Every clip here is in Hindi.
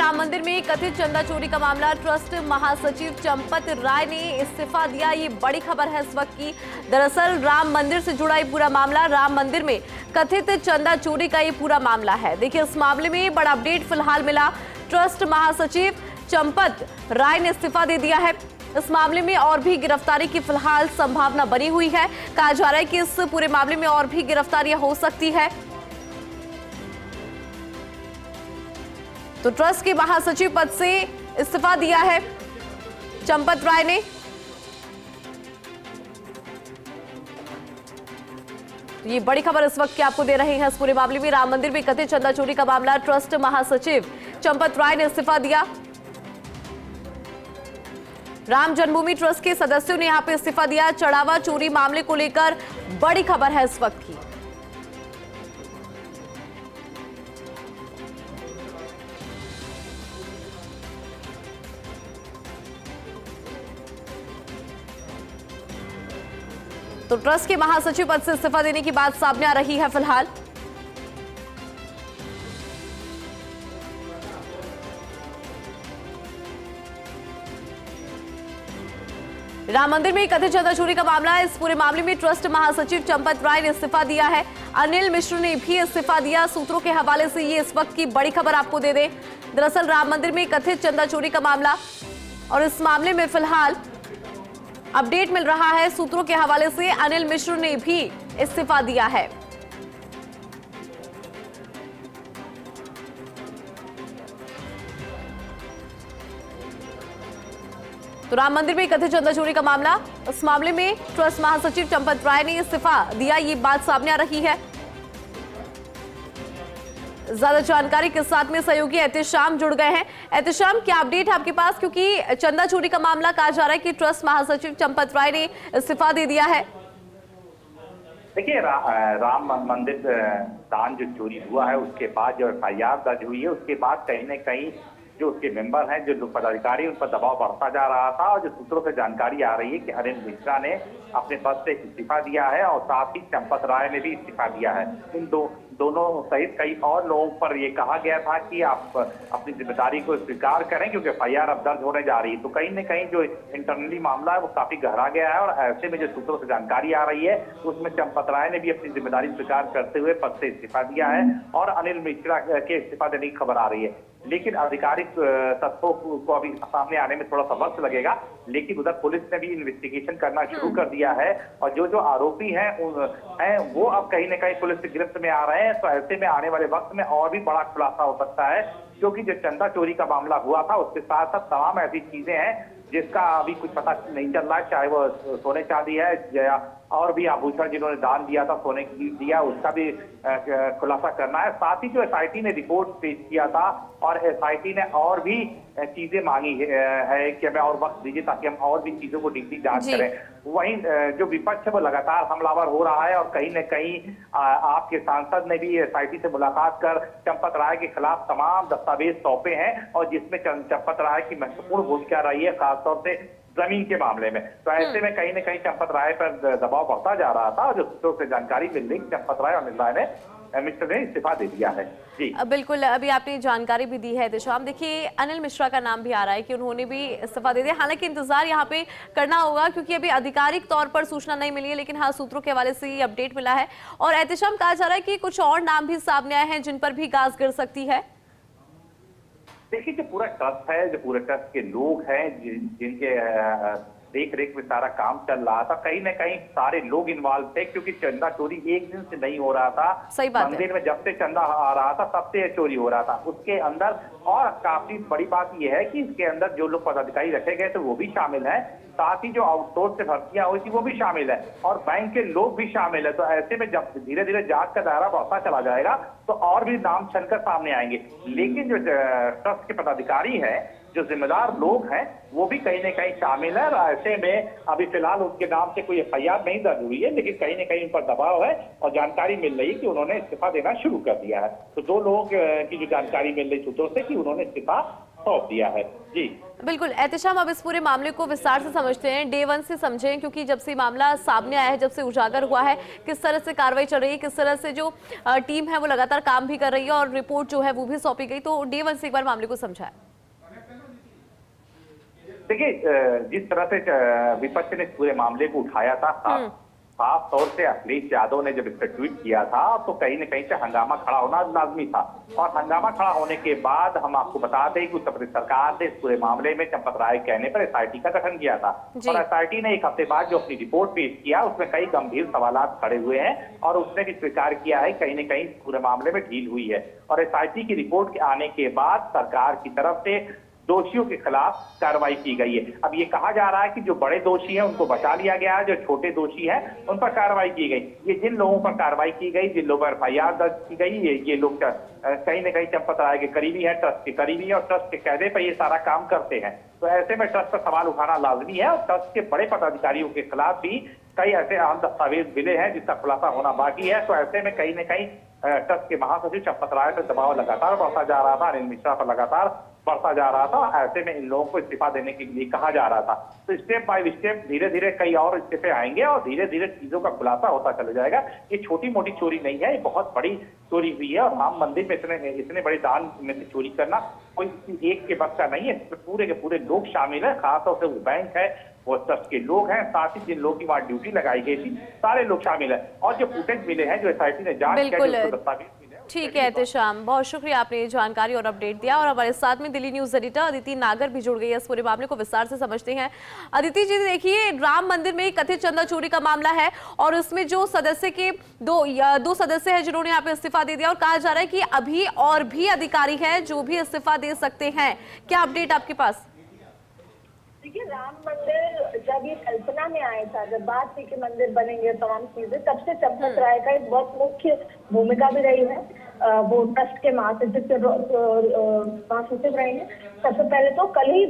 राम मंदिर में कथित चंदा चोरी का मामला, ट्रस्ट महासचिव चंपत राय ने इस्तीफा दिया। ये बड़ी खबर है इस वक्त की। दरअसल राम मंदिर से जुड़ा ये पूरा मामला, राम मंदिर में कथित चंदा चोरी का ये पूरा मामला है। देखिए, इस मामले में बड़ा अपडेट फिलहाल मिला। ट्रस्ट महासचिव चंपत राय ने इस्तीफा दे दिया है। इस मामले में और भी गिरफ्तारी की फिलहाल संभावना बनी हुई है। कहा जा रहा है कि इस पूरे मामले में और भी गिरफ्तारियां हो सकती है। तो ट्रस्ट के महासचिव पद से इस्तीफा दिया है चंपत राय ने। तो ये बड़ी खबर इस वक्त की आपको दे रहे हैं। इस पूरे मामले में राम मंदिर में कथित चंदा चोरी का मामला, ट्रस्ट महासचिव चंपत राय ने इस्तीफा दिया। राम जन्मभूमि ट्रस्ट के सदस्यों ने यहां पे इस्तीफा दिया। चढ़ावा चोरी मामले को लेकर बड़ी खबर है इस वक्त की। तो ट्रस्ट के महासचिव पद से इस्तीफा देने की बात सामने आ रही है फिलहाल। राम मंदिर में कथित चंदा चोरी का मामला है। इस पूरे मामले में ट्रस्ट महासचिव चंपत राय ने इस्तीफा दिया है। अनिल मिश्र ने भी इस्तीफा दिया। सूत्रों के हवाले से ये इस वक्त की बड़ी खबर आपको दे दें। दरअसल राम मंदिर में कथित चंदा चोरी का मामला, और इस मामले में फिलहाल अपडेट मिल रहा है। सूत्रों के हवाले से अनिल मिश्र ने भी इस्तीफा दिया है। तो राम मंदिर में कथित चंदा चोरी का मामला, इस मामले में ट्रस्ट महासचिव चंपत राय ने इस्तीफा दिया, ये बात सामने आ रही है। ज्यादा जानकारी के साथ में सहयोगी एहतेशाम जुड़ गए हैं। एहतेशाम, क्या अपडेट है आपके पास, क्योंकि चंदा चोरी का मामला कहा जा रहा है कि ट्रस्ट महासचिव चंपत राय ने इस्तीफा दे दिया है। देखिए, राम मंदिर दान जो चोरी हुआ है उसके बाद जो FIR दर्ज हुई है, उसके बाद कहीं न कहीं जो उसके मेंबर हैं, जो पदाधिकारी, उन पर दबाव बढ़ता जा रहा था। और जो सूत्रों से जानकारी आ रही है कि अनिल मिश्रा ने अपने पद से इस्तीफा दिया है और साथ ही चंपत राय ने भी इस्तीफा दिया है। इन दोनों सहित कई और लोगों पर यह कहा गया था कि आप अपनी जिम्मेदारी को स्वीकार करें, क्योंकि FIR अब दर्ज होने जा रही है। तो कहीं न कहीं जो इंटरनली मामला है वो काफी गहरा गया है। और ऐसे में जो सूत्रों से जानकारी आ रही है उसमें चंपत राय ने भी अपनी जिम्मेदारी स्वीकार करते हुए पद से इस्तीफा दिया है और अनिल मिश्रा के इस्तीफा देने की खबर आ रही है। लेकिन आधिकारिक तथ्यों को अभी सामने आने में थोड़ा सा वक्त लगेगा। लेकिन उधर पुलिस ने भी इन्वेस्टिगेशन करना शुरू कर दिया है और जो आरोपी हैं वो अब कहीं न कहीं पुलिस की गिरफ्त में आ रहे हैं। तो ऐसे में आने वाले वक्त में और भी बड़ा खुलासा हो सकता है, क्योंकि जो चंदा चोरी का मामला हुआ था उसके साथ साथ तमाम ऐसी चीजें हैं जिसका अभी कुछ पता नहीं चल रहा है, चाहे वो सोने चांदी है या और भी आभूषण जिन्होंने दान दिया था, सोने की दिया, उसका भी खुलासा करना है। साथ ही जो SIT ने रिपोर्ट पेश किया था और SIT ने और भी चीजें मांगी है कि हमें और वक्त दीजिए ताकि हम और भी चीजों को डीपली जांच करें। वहीं जो विपक्ष है वो लगातार हमलावर हो रहा है और कहीं न कहीं आपके सांसद ने भी SIT से मुलाकात कर चंपत राय के खिलाफ तमाम दस्तावेज सौंपे हैं और जिसमें चंपत राय की महत्वपूर्ण भूमिका रही है, खासतौर से जमीन के मामले में। तो ऐसे में कहीं न कहीं चंपत राय पर दबाव बढ़ता जा रहा था और जो सूत्रों से जानकारी मिल रही चंपत राय और अनिल राय ने मिश्रा ने इस्तीफा दे दिया है। जी बिल्कुल, अभी आपने जानकारी भी दी है एहतेशाम। देखिए, अनिल मिश्रा का नाम भी आ रहा है कि उन्होंने भी इस्तीफा दे दिया। हालांकि इंतजार यहाँ पे करना होगा क्योंकि अभी आधिकारिक तौर पर सूचना नहीं मिली है, लेकिन हाँ, सूत्रों के हवाले से ये अपडेट मिला है। और एहतेशाम, कहा जा रहा है कि कुछ और नाम भी सामने आए हैं जिन पर भी गाज गिर सकती है। देखिए, जो पूरा ट्रस्ट है, जो पूरे ट्रस्ट के लोग हैं जिनके देख रेख में सारा काम चल रहा था, कहीं न कहीं सारे लोग इन्वॉल्व थे, क्योंकि चंदा चोरी एक दिन से नहीं हो रहा था। सही बात है। मंदिर में जब से चंदा आ रहा था तब से चोरी हो रहा था उसके अंदर। और काफी बड़ी बात यह है कि इसके अंदर जो लोग पदाधिकारी रखे गए थे वो भी शामिल है, साथ ही जो आउटसोर्स से भर्तियां हुई थी वो भी शामिल है और बैंक के लोग भी शामिल है। तो ऐसे में जब धीरे धीरे जांच का दायरा बढ़ता चला जाएगा तो और भी नाम छनकर सामने आएंगे। लेकिन जो ट्रस्ट के पदाधिकारी हैं, जो जिम्मेदार लोग हैं, वो भी कहीं न कहीं शामिल है। ऐसे में अभी फिलहाल उनके नाम से कोई FIR नहीं दर्ज हुई है, लेकिन कहीं न कहीं उन पर दबाव है और जानकारी मिल रही है कि उन्होंने इस्तीफा देना शुरू कर दिया है। तो दो लोगों की जो जानकारी मिल रही सूत्रों से कि उन्होंने इस्तीफा सौंप दिया है। जी बिल्कुल एहतेशाम, अब इस पूरे मामले को विस्तार से समझते हैं, डे 1 से समझें, क्योंकि जब से मामला सामने आया है, जब से उजागर हुआ है, किस तरह से कार्रवाई चल रही है, किस तरह से जो टीम है वो लगातार काम भी कर रही है और रिपोर्ट जो है वो भी सौंपी गई। तो डे 1 से एक बार मामले को समझाएं। देखिए, जिस तरह से विपक्ष ने पूरे मामले को उठाया था, साफ तौर से अखिलेश यादव ने जब इस पर ट्वीट किया था तो कहीं न कहीं से हंगामा खड़ा होना लाजमी था। और हंगामा खड़ा होने के बाद हम आपको बता दें कि उत्तर प्रदेश सरकार ने इस पूरे मामले में चंपत राय कहने पर एसआईटी का गठन किया था। और एसआईटी ने एक हफ्ते बाद जो अपनी रिपोर्ट पेश किया उसमें कई गंभीर सवालात खड़े हुए हैं और उसने भी स्वीकार किया है कहीं न कहीं पूरे मामले में ढील हुई है। और एसआईटी की रिपोर्ट के आने के बाद सरकार की तरफ से दोषियों के खिलाफ कार्रवाई की गई है। अब ये कहा जा रहा है कि जो बड़े दोषी हैं उनको बचा लिया गया है, जो छोटे दोषी हैं उन पर कार्रवाई की गई। ये जिन लोगों पर कार्रवाई की गई, जिन लोगों पर एफआईआर दर्ज की गई, ये लोग कहीं न कहीं चंपत राय के करीबी है, ट्रस्ट के करीबी है और ट्रस्ट के कहने पर ये सारा काम करते हैं। तो ऐसे में ट्रस्ट पर सवाल उठाना लाजमी है और ट्रस्ट के बड़े पदाधिकारियों के खिलाफ भी कई ऐसे अहम दस्तावेज मिले हैं जिसका खुलासा होना बाकी है। तो ऐसे में कहीं न कहीं ट्रस्ट के महासचिव चंपत राय पर दबाव लगातार बढ़ता जा रहा था, अनिल मिश्रा पर लगातार बढ़ता जा रहा था। ऐसे में इन लोगों को इस्तीफा देने के लिए कहा जा रहा था। तो स्टेप बाय स्टेप धीरे धीरे कई और इस्तीफे आएंगे और धीरे धीरे चीजों का खुलासा होता चला जाएगा। ये छोटी मोटी चोरी नहीं है, ये बहुत बड़ी चोरी हुई है। और राम मंदिर में इतने बड़े दान में से चोरी करना कोई एक के बस का नहीं है, इसमें पूरे के पूरे लोग शामिल है। खासतौर से वो बैंक है, वो ट्रस्ट के लोग हैं, साथ ही जिन लोगों की वहाँ ड्यूटी लगाई गई थी सारे लोग शामिल है। और जो फुटेज मिले हैं, जो एसआईटी ने जांच किया, ठीक है एहतेशाम, बहुत शुक्रिया, आपने ये जानकारी और अपडेट दिया। और हमारे साथ में दिल्ली न्यूज एडिटर अदिति नागर भी जुड़ गई है, इस पूरे मामले को विस्तार से समझते हैं। अदिति जी, देखिए, राम मंदिर में कथित चंदा चोरी का मामला है और उसमें जो सदस्य के दो सदस्य हैं जिन्होंने यहाँ पे इस्तीफा दे दिया और कहा जा रहा है कि अभी और भी अधिकारी हैं जो भी इस्तीफा दे सकते हैं। क्या अपडेट आपके पास? देखिए, राम मंदिर जब ये कल्पना में आया था, जब बात थी कि मंदिर बनेंगे तमाम चीजें, तब से चंपत राय का एक बहुत मुख्य भूमिका भी रही है। वो ट्रस्ट के महासचिव रहे हैं। सबसे पहले तो कल ही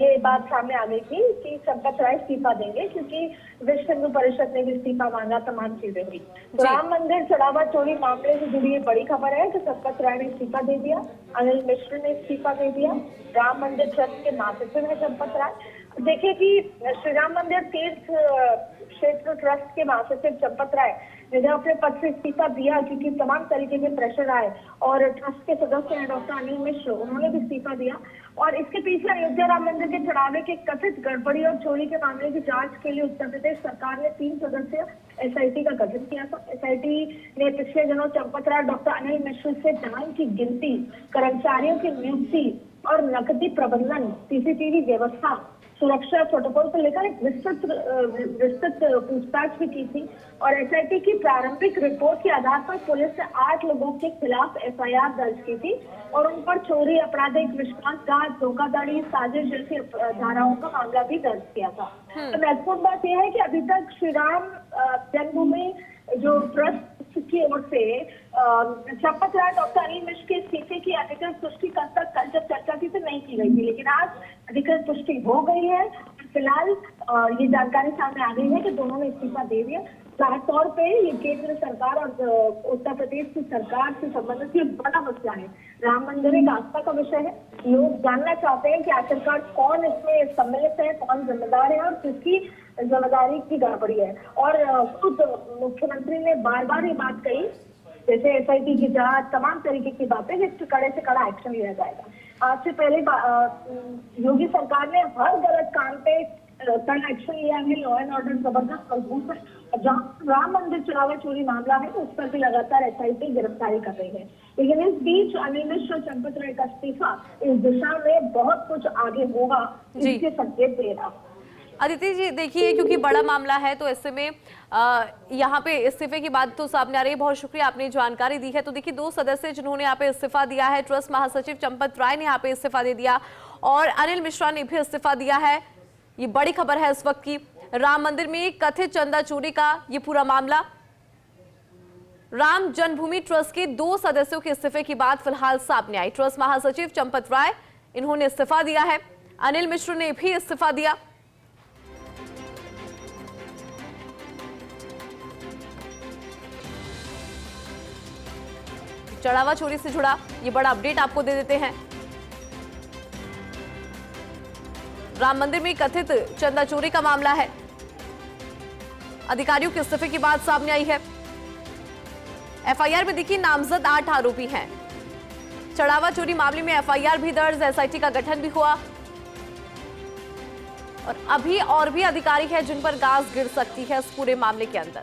ये बात सामने आ गई थी कि चंपत राय इस्तीफा देंगे, क्योंकि विश्व हिंदू परिषद ने भी इस्तीफा मांगा, तमाम चीजें हुई। तो राम मंदिर चढ़ावा चोरी मामले से जुड़ी ये बड़ी खबर है कि चंपत राय ने इस्तीफा दे दिया, अनिल मिश्र ने इस्तीफा दे दिया, राम मंदिर ट्रस्ट के महासचिव है चंपत राय। देखिए कि श्री राम मंदिर तीर्थ क्षेत्र ट्रस्ट के महासचिव चंपत राय ने जब अपने पद से इस्तीफा दिया, क्योंकि तमाम तरीके के प्रेशर आए, और ट्रस्ट के सदस्य हैं डॉक्टर अनिल मिश्र, उन्होंने भी इस्तीफा दिया। और इसके पीछे अयोध्या राम मंदिर के चढ़ावे के कथित गड़बड़ी और चोरी के मामले की जांच के लिए उत्तर प्रदेश सरकार ने 3 सदस्यीय एसआईटी का गठन किया था। एसआईटी ने पिछले दिनों चंपत राय, डॉक्टर अनिल मिश्र से दान की गिनती, कर्मचारियों की नियुक्ति और नकदी प्रबंधन, सीसीटीवी व्यवस्था, सुरक्षा प्रोटोकॉल को लेकर एक विस्तृत पूछताछ भी की थी। और एसआईटी की प्रारंभिक रिपोर्ट के आधार पर पुलिस ने 8 लोगों के खिलाफ एफआईआर दर्ज की थी और उन पर चोरी, आपराधिक विश्वासघात, धोखाधड़ी, साजिश जैसी धाराओं का मामला भी दर्ज किया था। तो महत्वपूर्ण बात यह है कि अभी तक श्री राम जन्मभूमि जो ट्रस्ट की ओर से चंपत राय, डॉक्टर अनिल मिश्र के इस्तीफे की अधिकृत पुष्टि कल जब चर्चा थी तो नहीं की गई थी, लेकिन आज अधिकृत पुष्टि हो गई है। फिलहाल ये जानकारी सामने आ गई है कि दोनों ने इस्तीफा दे दिया। खास तौर पे ये केंद्र सरकार और उत्तर प्रदेश की सरकार से संबंधित ये बड़ा मसला है। राम मंदिर एक आस्था का विषय है। लोग जानना चाहते हैं कि आखिरकार कौन इसमें सम्मिलित है, कौन जिम्मेदार है और किसकी जिम्मेदारी की गड़बड़ी है। और खुद मुख्यमंत्री ने बार बार ये बात कही, जैसे एसआईटी की जांच, तमाम तरीके की बातें, जिस कड़े से कड़ा एक्शन लिया जाएगा। आज से पहले योगी सरकार ने हर गलत काम पे कड़ा एक्शन लिया है। लॉ एंड ऑर्डर जबरदस्त मजबूत है। जहाँ राम मंदिर चढ़ावा चोरी मामला है उस पर भी लगातार एसआईटी गिरफ्तारी कर रही है। लेकिन इस बीच अनिल मिश्र और चंपत राय का इस्तीफा इस दिशा में बहुत कुछ आगे होगा, इसके संकेत दे रहा। अदिति जी, देखिए, क्योंकि बड़ा मामला है तो ऐसे में यहाँ पे इस्तीफे की बात तो सामने आ रही है। बहुत शुक्रिया, आपने जानकारी दी है। तो देखिए, 2 सदस्य जिन्होंने यहाँ पे इस्तीफा दिया है, ट्रस्ट महासचिव चंपत राय ने यहाँ पे इस्तीफा दे दिया और अनिल मिश्रा ने भी इस्तीफा दिया है। ये बड़ी खबर है इस वक्त की। राम मंदिर में कथित चंदा चोरी का ये पूरा मामला, राम जन्मभूमि ट्रस्ट के 2 सदस्यों के इस्तीफे की बात फिलहाल सामने आई। ट्रस्ट महासचिव चंपत राय, इन्होंने इस्तीफा दिया है, अनिल मिश्र ने भी इस्तीफा दिया। चढ़ावा चोरी से जुड़ा ये बड़ा अपडेट आपको दे देते हैं। राम मंदिर में कथित चंदा चोरी का मामला है। अधिकारियों के इस्तीफे की बात सामने आई है। एफआईआर में देखिए नामजद 8 आरोपी हैं। चढ़ावा चोरी मामले में एफआईआर भी दर्ज, एसआईटी का गठन भी हुआ और अभी और भी अधिकारी हैं जिन पर गाज गिर सकती है इस पूरे मामले के अंदर।